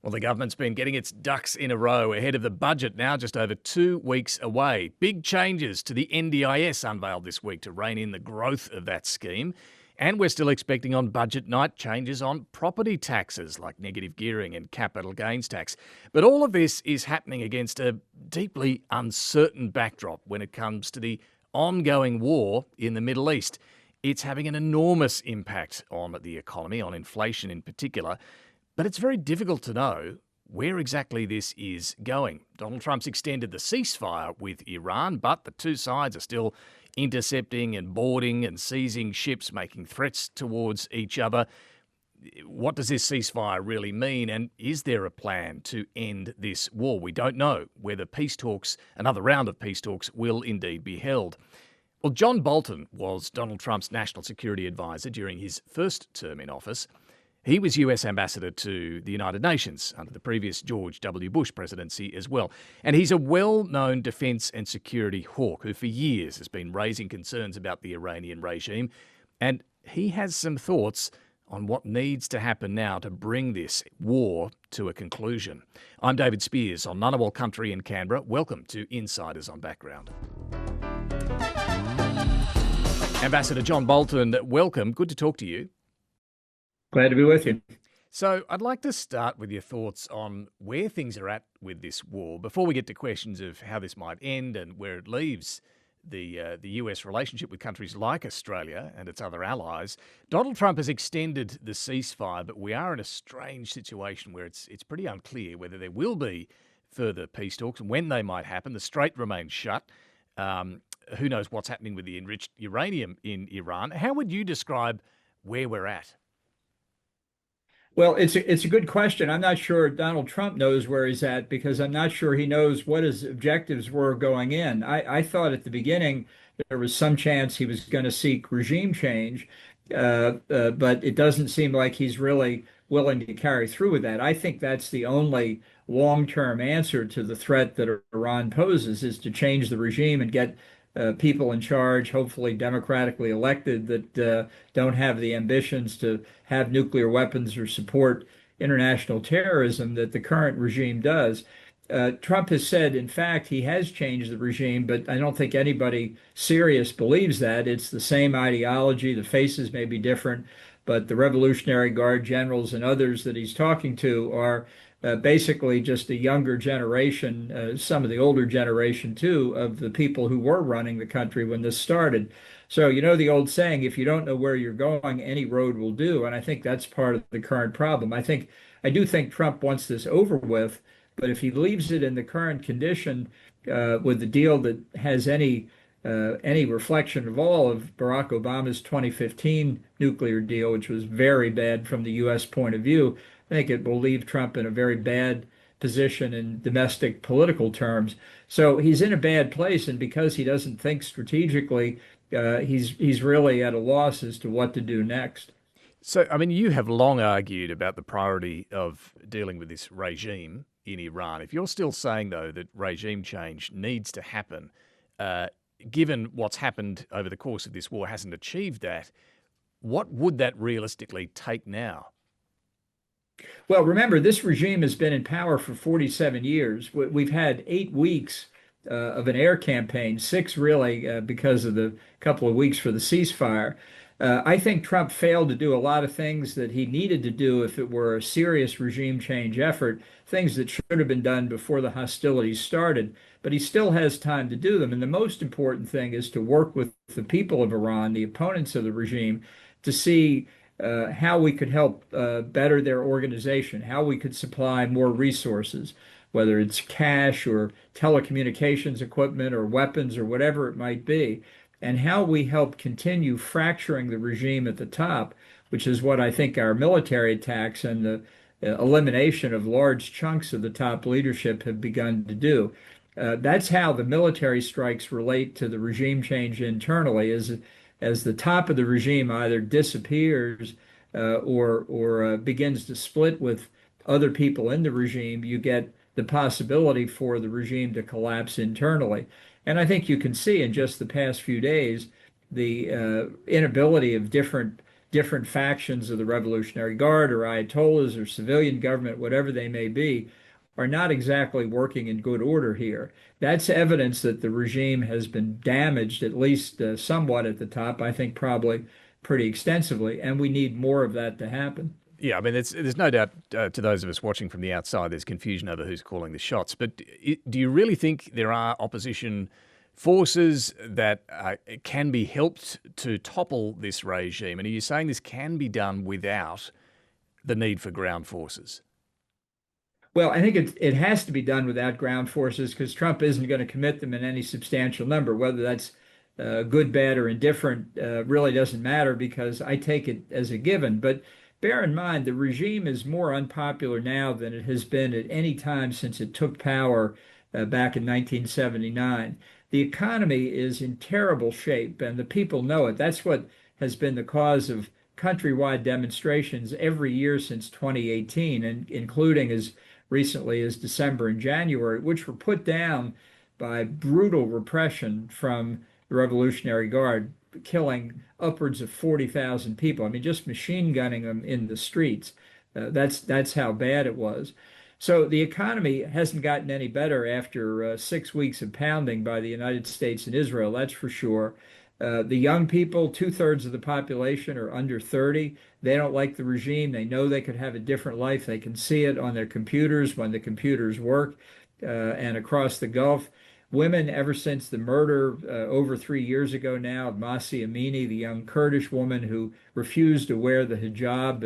Well, the government's been getting its ducks in a row ahead of the budget now just over 2 weeks away. Big changes to the NDIS unveiled this week to rein in the growth of that scheme. And we're still expecting on budget night changes on property taxes like negative gearing and capital gains tax. But all of this is happening against a deeply uncertain backdrop when it comes to the ongoing war in the Middle East. It's having an enormous impact on the economy, on inflation in particular. But it's very difficult to know where exactly this is going. Donald Trump's extended the ceasefire with Iran, but the two sides are still intercepting and boarding and seizing ships, making threats towards each other. What does this ceasefire really mean? And is there a plan to end this war? We don't know whether peace talks, another round of peace talks, will indeed be held. Well, John Bolton was Donald Trump's national security advisor during his first term in office. He was US ambassador to the United Nations under the previous George W. Bush presidency as well. And he's a well-known defence and security hawk who for years has been raising concerns about the Iranian regime. And he has some thoughts on what needs to happen now to bring this war to a conclusion. I'm David Speers on Ngunnawal Country in Canberra. Welcome to Insiders on Background. Ambassador John Bolton, welcome. Good to talk to you. Glad to be with you. So I'd like to start with your thoughts on where things are at with this war before we get to questions of how this might end and where it leaves the US relationship with countries like Australia and its other allies. Donald Trump has extended the ceasefire, but we are in a strange situation where it's pretty unclear whether there will be further peace talks and when they might happen. The strait remains shut. Who knows what's happening with the enriched uranium in Iran? How would you describe where we're at? Well, it's a good question. I'm not sure Donald Trump knows where he's at because I'm not sure he knows what his objectives were going in. I thought at the beginning there was some chance he was going to seek regime change, but it doesn't seem like he's really willing to carry through with that. I think that's the only long-term answer to the threat that Iran poses is to change the regime and get people in charge, hopefully democratically elected, that don't have the ambitions to have nuclear weapons or support international terrorism that the current regime does. Trump has said, in fact, he has changed the regime, but I don't think anybody serious believes that. It's the same ideology. The faces may be different, but the Revolutionary Guard generals and others that he's talking to are basically just a younger generation, some of the older generation too, of the people who were running the country when this started. So, you know, the old saying, if you don't know where you're going, any road will do. And I think that's part of the current problem. I do think Trump wants this over with, but if he leaves it in the current condition with the deal that has any reflection at all of Barack Obama's 2015 nuclear deal, which was very bad from the U.S. point of view, I think it will leave Trump in a very bad position in domestic political terms. So he's in a bad place, and because he doesn't think strategically, he's really at a loss as to what to do next. So, I mean, you have long argued about the priority of dealing with this regime in Iran. If you're still saying, though, that regime change needs to happen, given what's happened over the course of this war hasn't achieved that, what would that realistically take now? Well, remember, this regime has been in power for 47 years. We've had 8 weeks of an air campaign, six really because of the couple of weeks for the ceasefire. I think Trump failed to do a lot of things that he needed to do if it were a serious regime change effort, things that should have been done before the hostilities started. But he still has time to do them. And the most important thing is to work with the people of Iran, the opponents of the regime, to see how we could help better their organization, how we could supply more resources, whether it's cash or telecommunications equipment or weapons or whatever it might be, and how we help continue fracturing the regime at the top, which is what I think our military attacks and the elimination of large chunks of the top leadership have begun to do. That's how the military strikes relate to the regime change internally, as the top of the regime either disappears or begins to split with other people in the regime, you get the possibility for the regime to collapse internally. And I think you can see in just the past few days the inability of different different factions of the Revolutionary Guard or Ayatollahs or civilian government, whatever they may be, are not exactly working in good order here. That's evidence that the regime has been damaged, at least somewhat at the top, I think probably pretty extensively, and we need more of that to happen. Yeah, I mean, there's no doubt to those of us watching from the outside, there's confusion over who's calling the shots. But do you really think there are opposition forces that can be helped to topple this regime? And are you saying this can be done without the need for ground forces? Well, I think it has to be done without ground forces because Trump isn't going to commit them in any substantial number. Whether that's good, bad, or indifferent really doesn't matter because I take it as a given. But bear in mind, the regime is more unpopular now than it has been at any time since it took power back in 1979. The economy is in terrible shape, and the people know it. That's what has been the cause of countrywide demonstrations every year since 2018, and including as recently as December and January, which were put down by brutal repression from the Revolutionary Guard, killing upwards of 40,000 people. I mean, just machine gunning them in the streets. That's how bad it was. So the economy hasn't gotten any better after 6 weeks of pounding by the United States and Israel, that's for sure. The young people, two-thirds of the population are under 30. They don't like the regime. They know they could have a different life. They can see it on their computers when the computers work and across the Gulf. Women, ever since the murder over 3 years ago now of Masi Amini, the young Kurdish woman who refused to wear the hijab,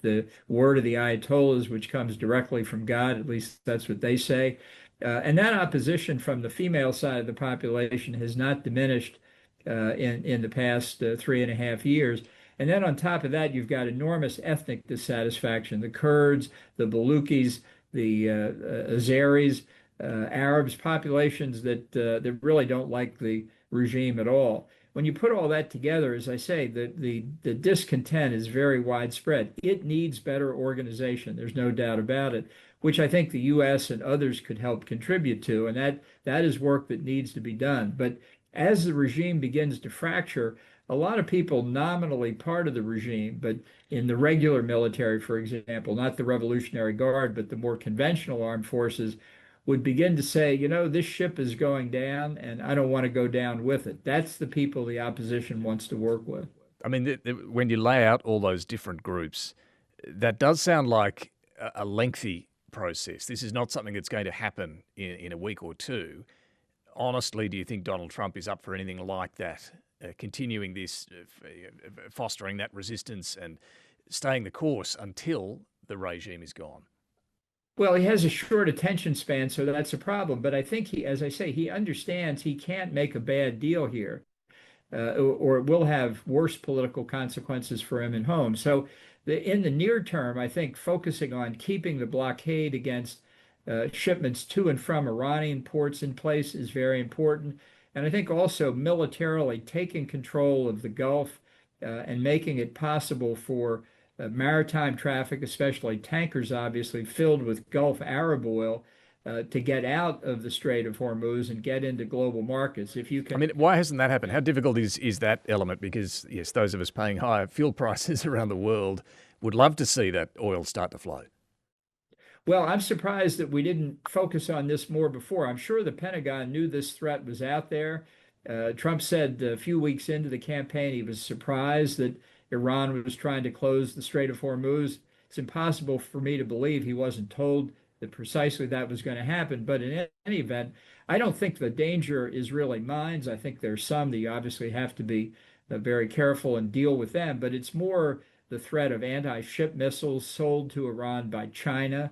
the word of the Ayatollahs, which comes directly from God, at least that's what they say. And that opposition from the female side of the population has not diminished in the past 3.5 years. And then on top of that, you've got enormous ethnic dissatisfaction. The Kurds, the Baluchis, the Azeris, Arabs, populations that really don't like the regime at all. When you put all that together, as I say, the discontent is very widespread. It needs better organization. There's no doubt about it, which I think the U.S. and others could help contribute to, and that is work that needs to be done. But as the regime begins to fracture, a lot of people nominally part of the regime, but in the regular military, for example, not the Revolutionary Guard, but the more conventional armed forces, would begin to say, you know, this ship is going down and I don't want to go down with it. That's the people the opposition wants to work with. I mean, when you lay out all those different groups, that does sound like a lengthy process. This is not something that's going to happen in a week or two. Honestly, do you think Donald Trump is up for anything like that? Continuing this, fostering that resistance and staying the course until the regime is gone? Well, he has a short attention span, so that's a problem. But I think he, as I say, he understands he can't make a bad deal here, or it will have worse political consequences for him at home. So, in the near term, I think focusing on keeping the blockade against shipments to and from Iranian ports in place is very important. And I think also militarily taking control of the Gulf and making it possible for maritime traffic, especially tankers, obviously filled with Gulf Arab oil, to get out of the Strait of Hormuz and get into global markets. If you I can, mean, why hasn't that happened? How difficult is that element? Because, yes, those of us paying higher fuel prices around the world would love to see that oil start to flow. well, I'm surprised that we didn't focus on this more before. I'm sure the Pentagon knew this threat was out there. Trump said a few weeks into the campaign he was surprised that Iran was trying to close the Strait of Hormuz. It's impossible for me to believe he wasn't told that precisely that was going to happen. But in any event, I don't think the danger is really mines. I think there's some that you obviously have to be very careful and deal with them. But it's more the threat of anti-ship missiles sold to Iran by China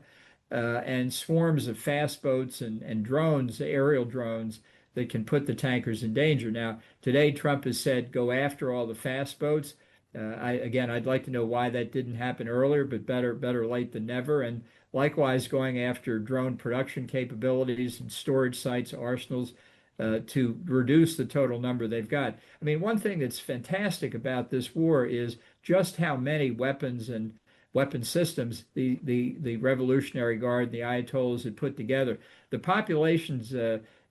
and swarms of fast boats and drones, aerial drones, that can put the tankers in danger. Now, today Trump has said go after all the fast boats. I'd like to know why that didn't happen earlier, but better late than never. And likewise, going after drone production capabilities and storage sites, arsenals, to reduce the total number they've got. I mean, one thing that's fantastic about this war is just how many weapons and weapon systems the Revolutionary Guard, the Ayatollahs had put together. The population's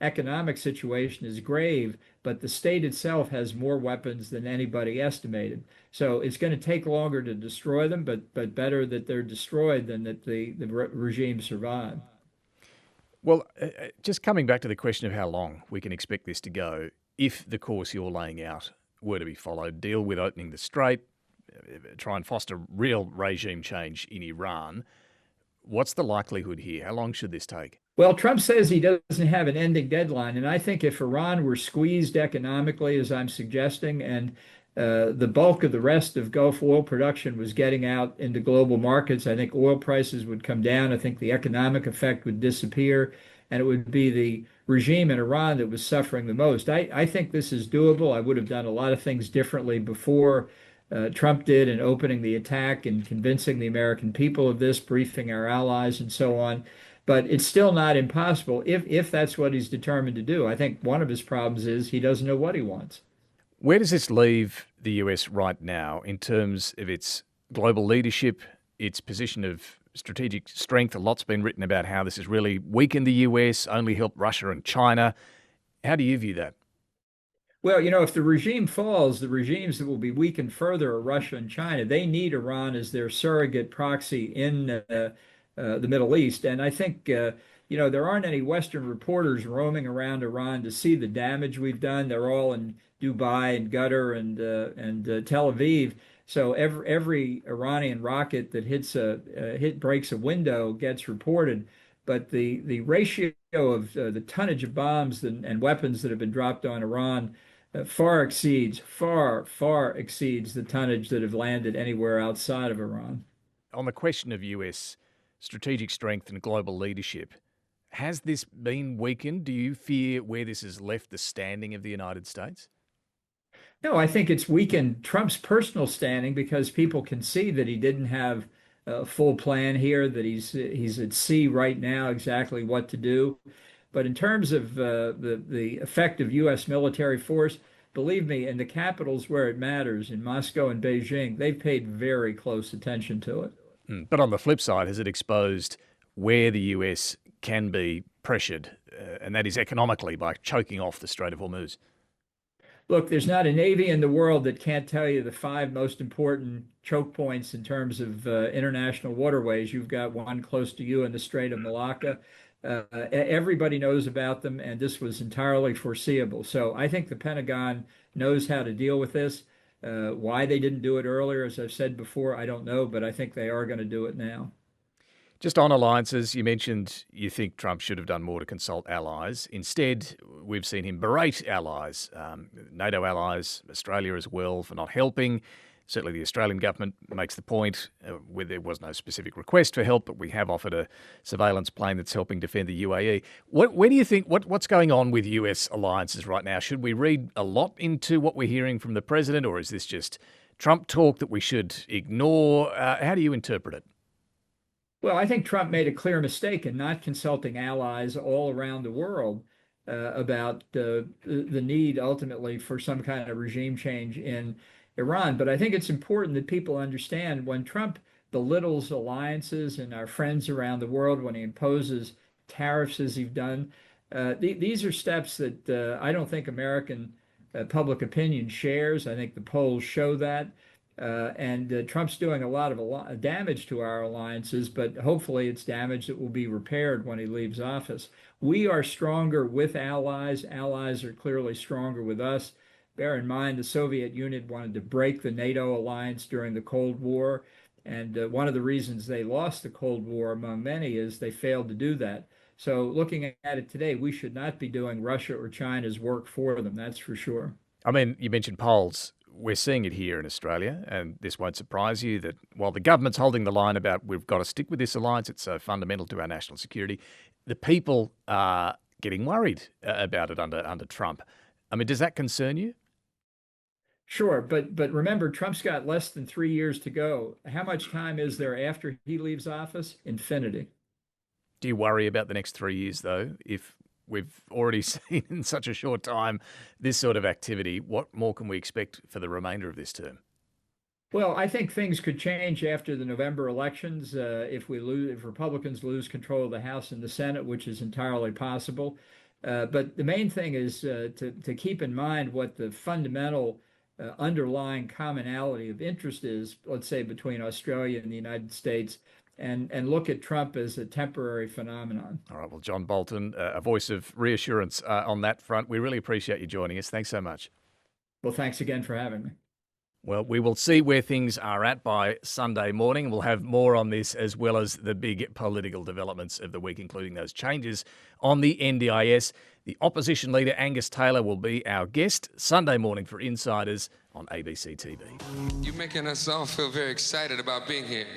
economic situation is grave, but the state itself has more weapons than anybody estimated. So it's going to take longer to destroy them, but better that they're destroyed than that the regime survive. Well, just coming back to the question of how long we can expect this to go, if the course you're laying out were to be followed, deal with opening the strait, try and foster real regime change in Iran, what's the likelihood here? How long should this take? Well, Trump says he doesn't have an ending deadline. And I think if Iran were squeezed economically, as I'm suggesting, and the bulk of the rest of Gulf oil production was getting out into global markets, I think oil prices would come down. I think the economic effect would disappear, and it would be the regime in Iran that was suffering the most. I think this is doable. I would have done a lot of things differently before Trump did in opening the attack and convincing the American people of this, briefing our allies, and so on. But it's still not impossible if that's what he's determined to do. I think one of his problems is he doesn't know what he wants. Where does this leave the US right now in terms of its global leadership, its position of strategic strength? A lot's been written about how this has really weakened the US, only helped Russia and China. How do you view that? Well, if the regime falls, the regimes that will be weakened further are Russia and China. They need Iran as their surrogate proxy in the Middle East. And I think, there aren't any Western reporters roaming around Iran to see the damage we've done. They're all in Dubai and Qatar and Tel Aviv. So every Iranian rocket that breaks a window gets reported. But the ratio of the tonnage of bombs and weapons that have been dropped on Iran far exceeds the tonnage that have landed anywhere outside of Iran. On the question of US strategic strength and global leadership, has this been weakened? Do you fear where this has left the standing of the United States? No, I think it's weakened Trump's personal standing because people can see that he didn't have a full plan here, that he's at sea right now exactly what to do. But in terms of the effect of U.S. military force, believe me, in the capitals where it matters, in Moscow and Beijing, they've paid very close attention to it. But on the flip side, has it exposed where the US can be pressured, and that is economically by choking off the Strait of Hormuz? Look, there's not a navy in the world that can't tell you the five most important choke points in terms of international waterways. You've got one close to you in the Strait of Malacca. Everybody knows about them, and this was entirely foreseeable. So I think the Pentagon knows how to deal with this. Why they didn't do it earlier, as I've said before, I don't know, but I think they are going to do it now. Just on alliances, you mentioned you think Trump should have done more to consult allies. Instead, we've seen him berate allies, NATO allies, Australia as well, for not helping. Certainly the Australian government makes the point where there was no specific request for help, but we have offered a surveillance plane that's helping defend the UAE. Where do you think, what's going on with US alliances right now? Should we read a lot into what we're hearing from the president, or is this just Trump talk that we should ignore? How do you interpret it? Well, I think Trump made a clear mistake in not consulting allies all around the world about the need ultimately for some kind of regime change in Iran. But I think it's important that people understand when Trump belittles alliances and our friends around the world, when he imposes tariffs as he's done, these are steps that I don't think American public opinion shares. I think the polls show that. And Trump's doing a lot of damage to our alliances, but hopefully it's damage that will be repaired when he leaves office. We are stronger with allies. Allies are clearly stronger with us. Bear in mind, the Soviet Union wanted to break the NATO alliance during the Cold War. And one of the reasons they lost the Cold War, among many, is they failed to do that. So looking at it today, we should not be doing Russia or China's work for them. That's for sure. I mean, you mentioned polls. We're seeing it here in Australia, and this won't surprise you that while the government's holding the line about we've got to stick with this alliance, it's so fundamental to our national security, the people are getting worried about it under Trump. I mean, does that concern you? Sure, but remember, Trump's got less than 3 years to go. How much time is there after he leaves office? Infinity. Do you worry about the next 3 years, though? If we've already seen in such a short time this sort of activity, what more can we expect for the remainder of this term? Well, I think things could change after the November elections. If Republicans lose control of the House and the Senate, which is entirely possible, But the main thing is to keep in mind what the fundamental underlying commonality of interest is, let's say between Australia and the United States, and look at Trump as a temporary phenomenon. All right. Well, John Bolton, a voice of reassurance on that front. We really appreciate you joining us. Thanks so much. Well, thanks again for having me. Well, we will see where things are at by Sunday morning. We'll have more on this as well as the big political developments of the week, including those changes on the NDIS. The opposition leader, Angus Taylor, will be our guest Sunday morning for Insiders on ABC TV. You're making us all feel very excited about being here.